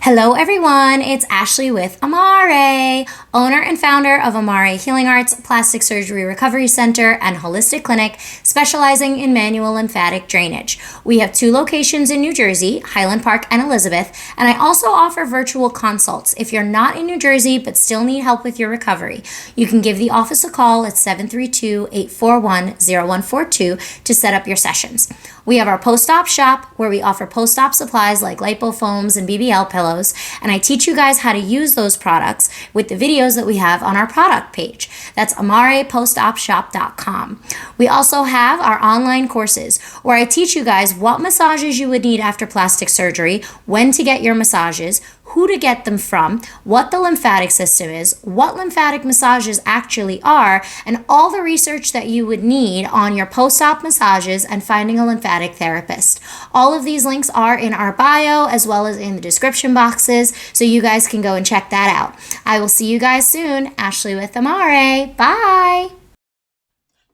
Hello, everyone. It's Ashley with Amare, owner and founder of Amare Healing Arts, Plastic Surgery Recovery Center, and Holistic Clinic, specializing in manual lymphatic drainage. We have 2 locations in New Jersey, Highland Park and Elizabeth, and I also offer virtual consults. If you're not in New Jersey but still need help with your recovery, you can give the office a call at 732-841-0142 to set up your sessions. We have our post-op shop where we offer post-op supplies like lipo foams and BBL pillows, and I teach you guys how to use those products with the videos that we have on our product page. That's amarepostopshop.com. We also have our online courses where I teach you guys what massages you would need after plastic surgery, when to get your massages, who to get them from, what the lymphatic system is, what lymphatic massages actually are, and all the research that you would need on your post-op massages and finding a lymphatic therapist. All of these links are in our bio as well as in the description boxes, so you guys can go and check that out. I will see you guys soon. Ashley with Amare. Bye.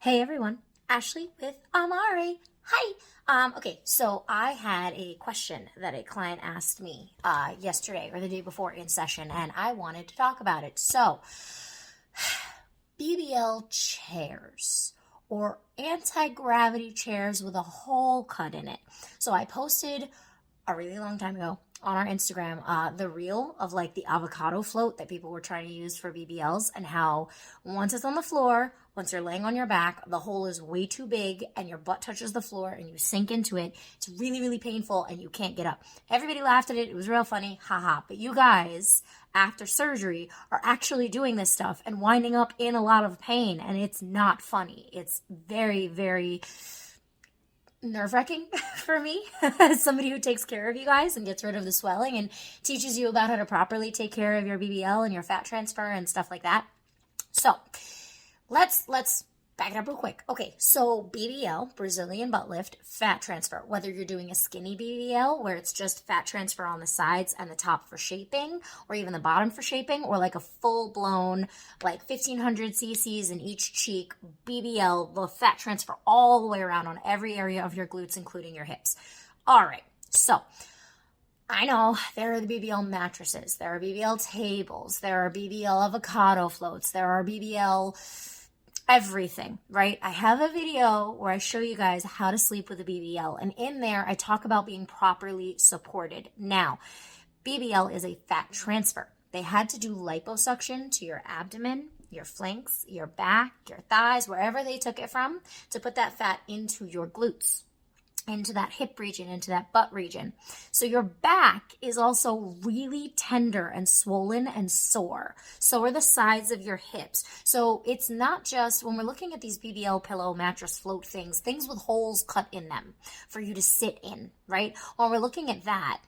Hey everyone, Ashley with Amare. Hi. Okay, so I had a question that a client asked me yesterday or the day before in session, and I wanted to talk about it. So, BBL chairs or anti-gravity chairs with a hole cut in it. So I posted a really long time ago on our Instagram the reel of like the avocado float that people were trying to use for BBLs, and how once it's on the floor, once you're laying on your back, the hole is way too big and your butt touches the floor and you sink into it. It's really, really painful and you can't get up. Everybody laughed at it. It was real funny. Haha. But you guys, after surgery, are actually doing this stuff and winding up in a lot of pain, and it's not funny. It's very, very nerve-wracking for me as somebody who takes care of you guys and gets rid of the swelling and teaches you about how to properly take care of your BBL and your fat transfer and stuff like that. So let's back it up real quick. Okay, so BBL, Brazilian butt lift, fat transfer. Whether you're doing a skinny BBL where it's just fat transfer on the sides and the top for shaping, or even the bottom for shaping, or like a full-blown like 1500 cc's in each cheek BBL, the fat transfer all the way around on every area of your glutes, including your hips. All right, so I know there are the BBL mattresses, there are BBL tables, there are BBL avocado floats, there are BBL everything, right? I have a video where I show you guys how to sleep with a BBL, and in there I talk about being properly supported. Now, BBL is a fat transfer. They had to do liposuction to your abdomen, your flanks, your back, your thighs, wherever they took it from, to put that fat into your glutes, into that hip region, into that butt region. So your back is also really tender and swollen and sore. So are the sides of your hips. So it's not just, when we're looking at these BBL pillow mattress float things with holes cut in them for you to sit in, right? When we're looking at that,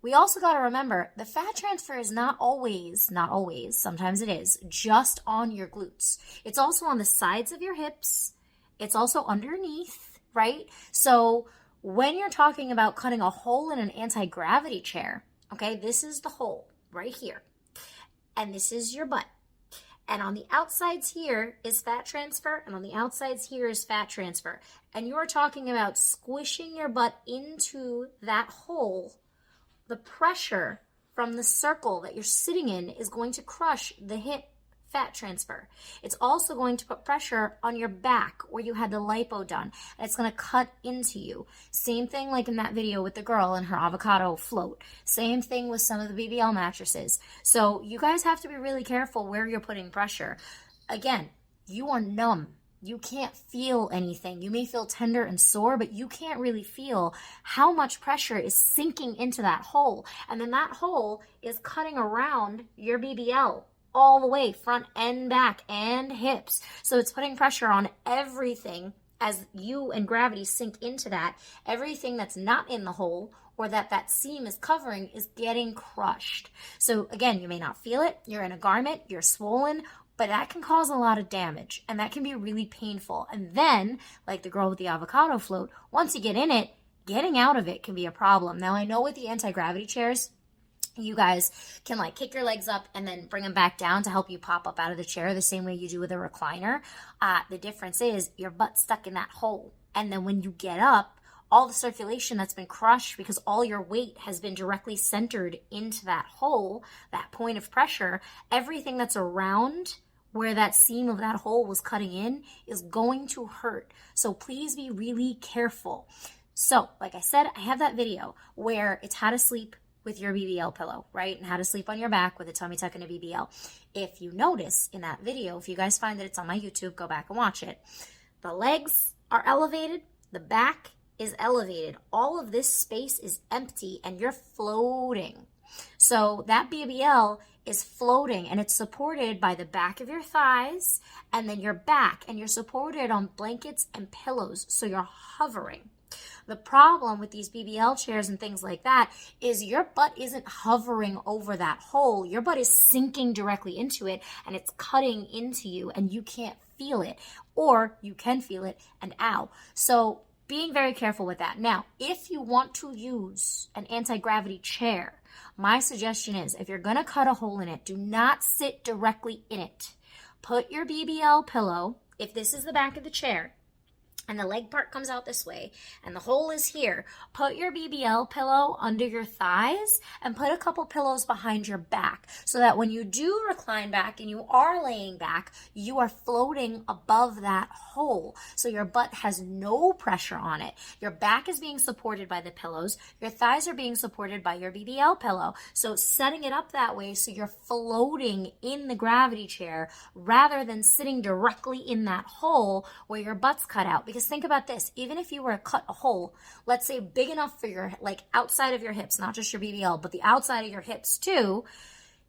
we also got to remember the fat transfer is not always, sometimes it is, just on your glutes. It's also on the sides of your hips. It's also underneath, right? So when you're talking about cutting a hole in an anti-gravity chair, okay, this is the hole right here, and this is your butt. And on the outsides here is fat transfer, and on the outsides here is fat transfer. And you're talking about squishing your butt into that hole. The pressure from the circle that you're sitting in is going to crush the hip fat transfer. It's also going to put pressure on your back where you had the lipo done, and it's going to cut into you. Same thing like in that video with the girl and her avocado float. Same thing with some of the BBL mattresses. So you guys have to be really careful where you're putting pressure. Again, you are numb. You can't feel anything. You may feel tender and sore, but you can't really feel how much pressure is sinking into that hole. And then that hole is cutting around your BBL all the way, front and back and hips. So it's putting pressure on everything as you and gravity sink into that. Everything that's not in the hole or that seam is covering is getting crushed. So again, you may not feel it. You're in a garment, you're swollen, but that can cause a lot of damage, and that can be really painful. And then, like the girl with the avocado float, once you get in it, getting out of it can be a problem. Now, I know with the anti-gravity chairs, you guys can like kick your legs up and then bring them back down to help you pop up out of the chair the same way you do with a recliner. The difference is your butt's stuck in that hole. And then when you get up, all the circulation that's been crushed because all your weight has been directly centered into that hole, that point of pressure, everything that's around where that seam of that hole was cutting in is going to hurt. So please be really careful. So, like I said, I have that video where it's how to sleep with your BBL pillow, right? And how to sleep on your back with a tummy tuck and a BBL. If you notice in that video, if you guys find that it's on my YouTube, go back and watch it. The legs are elevated, the back is elevated. All of this space is empty and you're floating. So that BBL is floating and it's supported by the back of your thighs and then your back, and you're supported on blankets and pillows. So you're hovering. The problem with these BBL chairs and things like that is your butt isn't hovering over that hole. Your butt is sinking directly into it and it's cutting into you and you can't feel it, or you can feel it and ow. So being very careful with that. Now, if you want to use an anti-gravity chair, my suggestion is if you're going to cut a hole in it, do not sit directly in it. Put your BBL pillow, if this is the back of the chair, and the leg part comes out this way, and the hole is here, put your BBL pillow under your thighs and put a couple pillows behind your back so that when you do recline back and you are laying back, you are floating above that hole. So your butt has no pressure on it. Your back is being supported by the pillows. Your thighs are being supported by your BBL pillow. So setting it up that way so you're floating in the gravity chair rather than sitting directly in that hole where your butt's cut out. Because think about this, even if you were to cut a hole, let's say big enough for your, like outside of your hips, not just your BBL, but the outside of your hips too,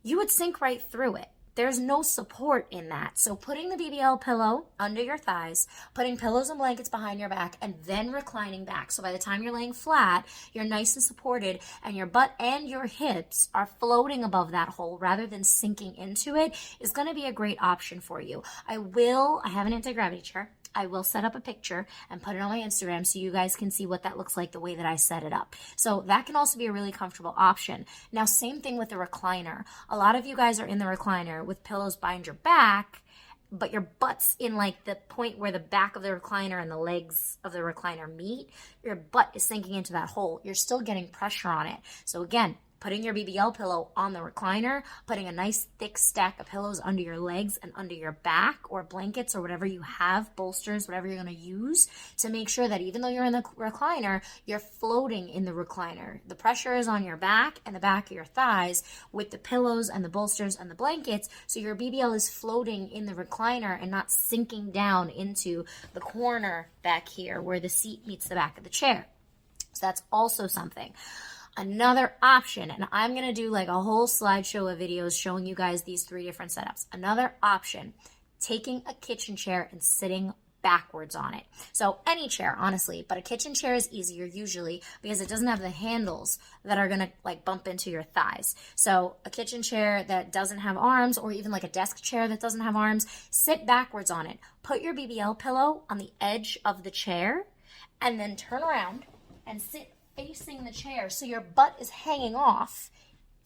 you would sink right through it. There's no support in that. So putting the BBL pillow under your thighs, putting pillows and blankets behind your back, and then reclining back. So by the time you're laying flat, you're nice and supported, and your butt and your hips are floating above that hole rather than sinking into it, is going to be a great option for you. I have an anti-gravity chair. I will set up a picture and put it on my Instagram so you guys can see what that looks like the way that I set it up. So that can also be a really comfortable option. Now, same thing with the recliner. A lot of you guys are in the recliner with pillows behind your back, but your butt's in like the point where the back of the recliner and the legs of the recliner meet. Your butt is sinking into that hole. You're still getting pressure on it. So again, putting your BBL pillow on the recliner, putting a nice thick stack of pillows under your legs and under your back, or blankets or whatever you have, bolsters, whatever you're going to use, to make sure that even though you're in the recliner, you're floating in the recliner. The pressure is on your back and the back of your thighs with the pillows and the bolsters and the blankets, so your BBL is floating in the recliner and not sinking down into the corner back here where the seat meets the back of the chair. So that's also something. Another option, and I'm going to do like a whole slideshow of videos showing you guys these 3 different setups. Another option, taking a kitchen chair and sitting backwards on it. So any chair, honestly, but a kitchen chair is easier usually because it doesn't have the handles that are going to like bump into your thighs. So a kitchen chair that doesn't have arms, or even like a desk chair that doesn't have arms, sit backwards on it. Put your BBL pillow on the edge of the chair and then turn around and sit facing the chair so your butt is hanging off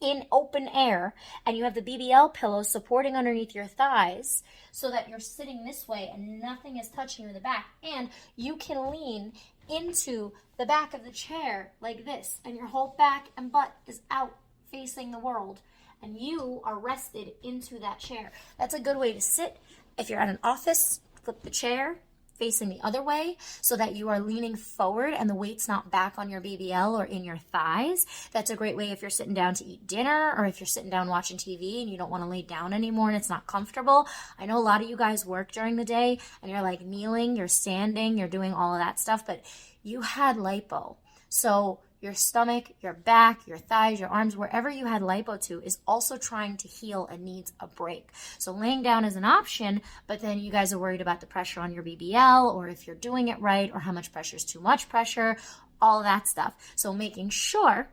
in open air, and you have the BBL pillow supporting underneath your thighs so that you're sitting this way and nothing is touching you in the back, and you can lean into the back of the chair like this, and your whole back and butt is out facing the world, and you are rested into that chair. That's a good way to sit. If you're at an office, flip the chair facing the other way so that you are leaning forward and the weight's not back on your BBL or in your thighs. That's a great way if you're sitting down to eat dinner, or if you're sitting down watching TV and you don't want to lay down anymore and it's not comfortable. I know a lot of you guys work during the day and you're like kneeling, you're standing, you're doing all of that stuff, but you had lipo. So your stomach, your back, your thighs, your arms, wherever you had lipo to, is also trying to heal and needs a break. So laying down is an option, but then you guys are worried about the pressure on your BBL, or if you're doing it right, or how much pressure is too much pressure, all of that stuff. So making sure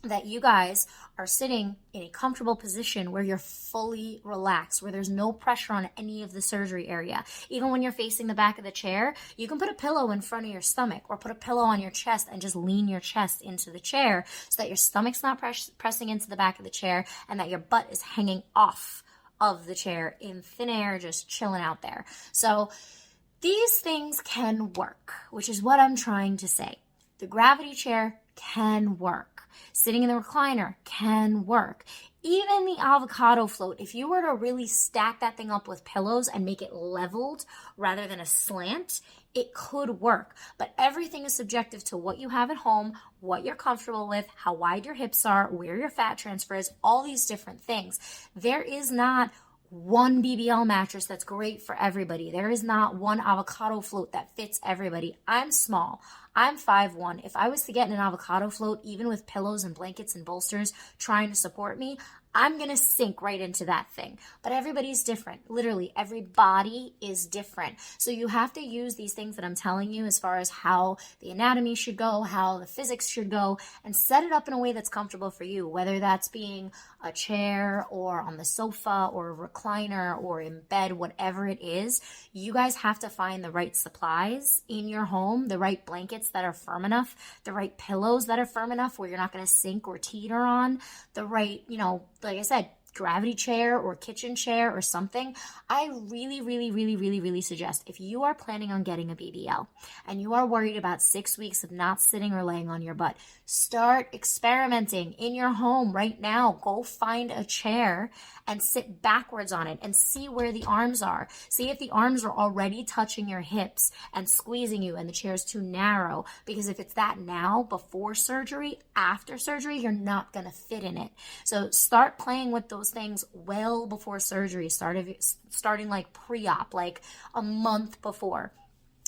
that you guys are sitting in a comfortable position where you're fully relaxed, where there's no pressure on any of the surgery area. Even when you're facing the back of the chair, you can put a pillow in front of your stomach, or put a pillow on your chest and just lean your chest into the chair so that your stomach's not pressing into the back of the chair and that your butt is hanging off of the chair in thin air, just chilling out there. So these things can work, which is what I'm trying to say. The gravity chair can work. Sitting in the recliner can work. Even the avocado float, if you were to really stack that thing up with pillows and make it leveled rather than a slant, it could work. But everything is subjective to what you have at home, what you're comfortable with, how wide your hips are, where your fat transfer is, all these different things. There is not one BBL mattress that's great for everybody. There is not one avocado float that fits everybody. I'm small. I'm 5'1". If I was to get in an avocado float, even with pillows and blankets and bolsters trying to support me, I'm going to sink right into that thing. But everybody's different. Literally, every body is different. So you have to use these things that I'm telling you as far as how the anatomy should go, how the physics should go, and set it up in a way that's comfortable for you, whether that's being a chair or on the sofa or a recliner or in bed, whatever it is. You guys have to find the right supplies in your home, the right blankets that are firm enough, the right pillows that are firm enough where you're not going to sink or teeter on, the right, like I said, gravity chair or kitchen chair or something. I really suggest, if you are planning on getting a BBL and you are worried about 6 weeks of not sitting or laying on your butt, start experimenting in your home right now. Go find a chair and sit backwards on it and see where the arms are. See if the arms are already touching your hips and squeezing you and the chair is too narrow. Because if it's that now, before surgery, after surgery, you're not going to fit in it. So start playing with those things well before surgery, starting like pre-op, like a month before.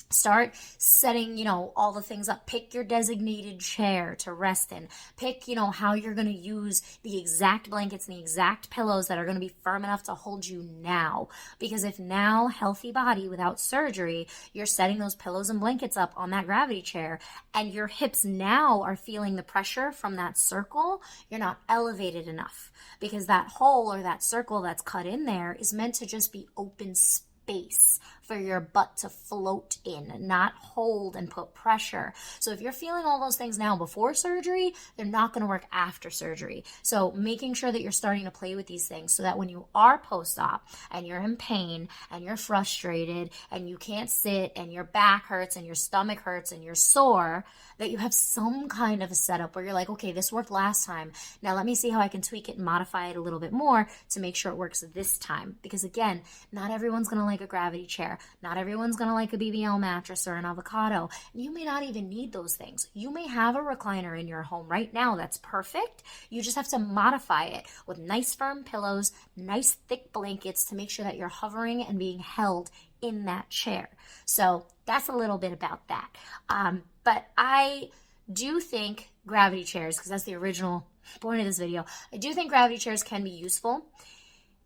Start setting, all the things up. Pick your designated chair to rest in. Pick, how you're going to use the exact blankets and the exact pillows that are going to be firm enough to hold you now. Because if now, healthy body without surgery, you're setting those pillows and blankets up on that gravity chair and your hips now are feeling the pressure from that circle, you're not elevated enough. Because that hole or that circle that's cut in there is meant to just be open space for your butt to float in, not hold and put pressure. So if you're feeling all those things now before surgery, they're not going to work after surgery. So making sure that you're starting to play with these things so that when you are post-op and you're in pain and you're frustrated and you can't sit and your back hurts and your stomach hurts and you're sore, that you have some kind of a setup where you're like, okay, this worked last time. Now let me see how I can tweak it and modify it a little bit more to make sure it works this time. Because again, not everyone's going to like a gravity chair. Not everyone's going to like a BBL mattress or an avocado. You may not even need those things. You may have a recliner in your home right now that's perfect. You just have to modify it with nice firm pillows, nice thick blankets to make sure that you're hovering and being held in that chair. So that's a little bit about that. But I do think gravity chairs, because that's the original point of this video, I do think gravity chairs can be useful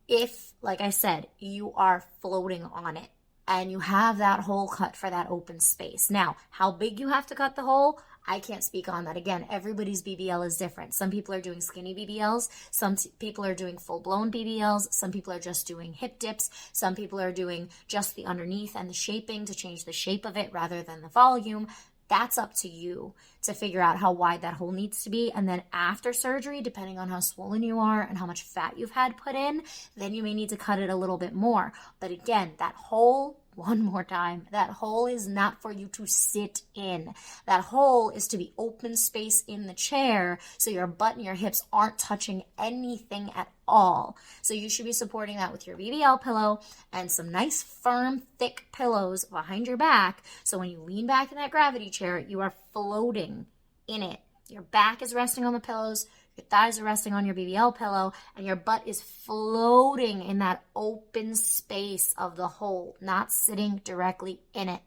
if, like I said, you are floating on it and you have that hole cut for that open space. Now, how big you have to cut the hole, I can't speak on that. Again, everybody's BBL is different. Some people are doing skinny BBLs. Some people are doing full-blown BBLs. Some people are just doing hip dips. Some people are doing just the underneath and the shaping to change the shape of it rather than the volume. That's up to you to figure out how wide that hole needs to be. And then after surgery, depending on how swollen you are and how much fat you've had put in, then you may need to cut it a little bit more. But again, that hole, one more time, that hole is not for you to sit in. That hole is to be open space in the chair so your butt and your hips aren't touching anything at all. So you should be supporting that with your BBL pillow and some nice firm thick pillows behind your back, so when you lean back in that gravity chair, you are floating in it. Your back is resting on the pillows, your thighs are resting on your BBL pillow, and your butt is floating in that open space of the hole, not sitting directly in it.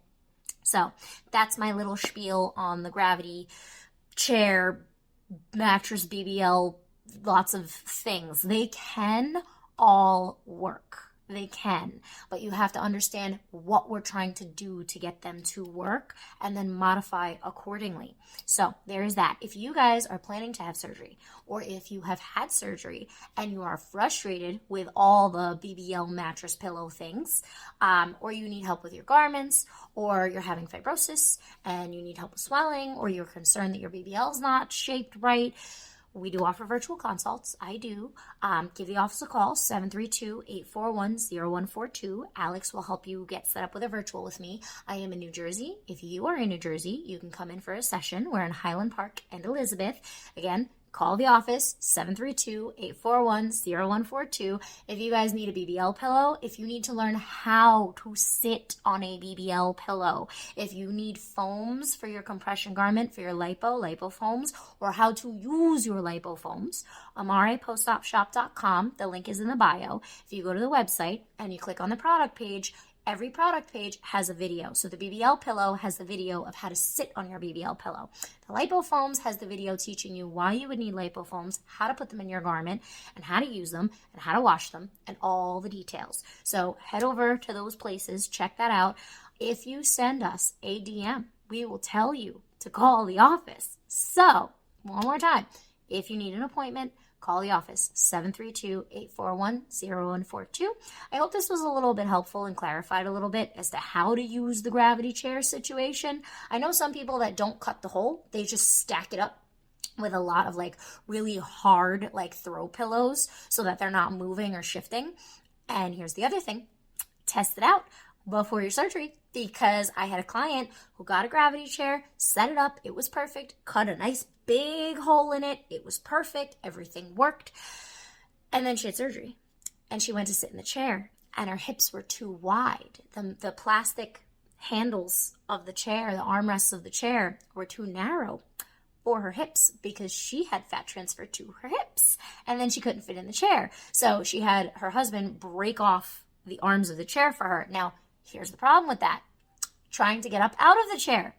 So that's my little spiel on the gravity chair, mattress, BBL, lots of things. They can all work. They can, but you have to understand what we're trying to do to get them to work and then modify accordingly. So there is that. If you guys are planning to have surgery, or if you have had surgery and you are frustrated with all the BBL mattress pillow things, or you need help with your garments, or you're having fibrosis and you need help with swelling, or you're concerned that your BBL is not shaped right, We do offer virtual consults. I do. Give the office a call, 732-841-0142. Alex will help you get set up with a virtual with me. I am in New Jersey. If you are in New Jersey, you can come in for a session. We're in Highland Park and Elizabeth. Again, call the office, 732-841-0142. If you guys need a BBL pillow, if you need to learn how to sit on a BBL pillow, if you need foams for your compression garment, for your lipo foams, or how to use your lipo foams, AmarePostOpShop.com. The link is in the bio. If you go to the website and you click on the product page, every product page has a video. So the BBL pillow has the video of how to sit on your BBL pillow. The lipo foams has the video teaching you why you would need lipo foams, how to put them in your garment, and how to use them, and how to wash them, and all the details. So head over to those places, check that out. If you send us a DM, we will tell you to call the office. So, one more time, if you need an appointment, call the office, 732-841-0142. I hope this was a little bit helpful and clarified a little bit as to how to use the gravity chair situation. I know some people that don't cut the hole, they just stack it up with a lot of like really hard like throw pillows so that they're not moving or shifting. And here's the other thing, test it out before your surgery, because I had a client who got a gravity chair, set it up, it was perfect, cut a nice big hole in it, it was perfect, everything worked, and then she had surgery, and she went to sit in the chair, and her hips were too wide. The plastic handles of the chair, the armrests of the chair, were too narrow for her hips because she had fat transfer to her hips, and then she couldn't fit in the chair. So she had her husband break off the arms of the chair for her. Now, here's the problem with that. Trying to get up out of the chair.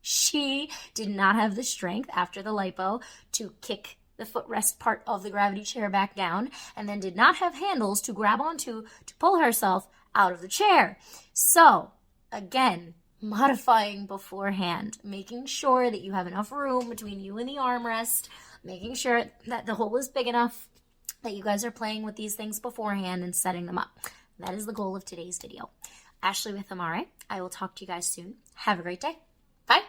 She did not have the strength after the lipo to kick the footrest part of the gravity chair back down, and then did not have handles to grab onto to pull herself out of the chair. So, again, modifying beforehand, making sure that you have enough room between you and the armrest, making sure that the hole is big enough that you guys are playing with these things beforehand and setting them up. That is the goal of today's video. Ashley with Amare. I will talk to you guys soon. Have a great day. Bye.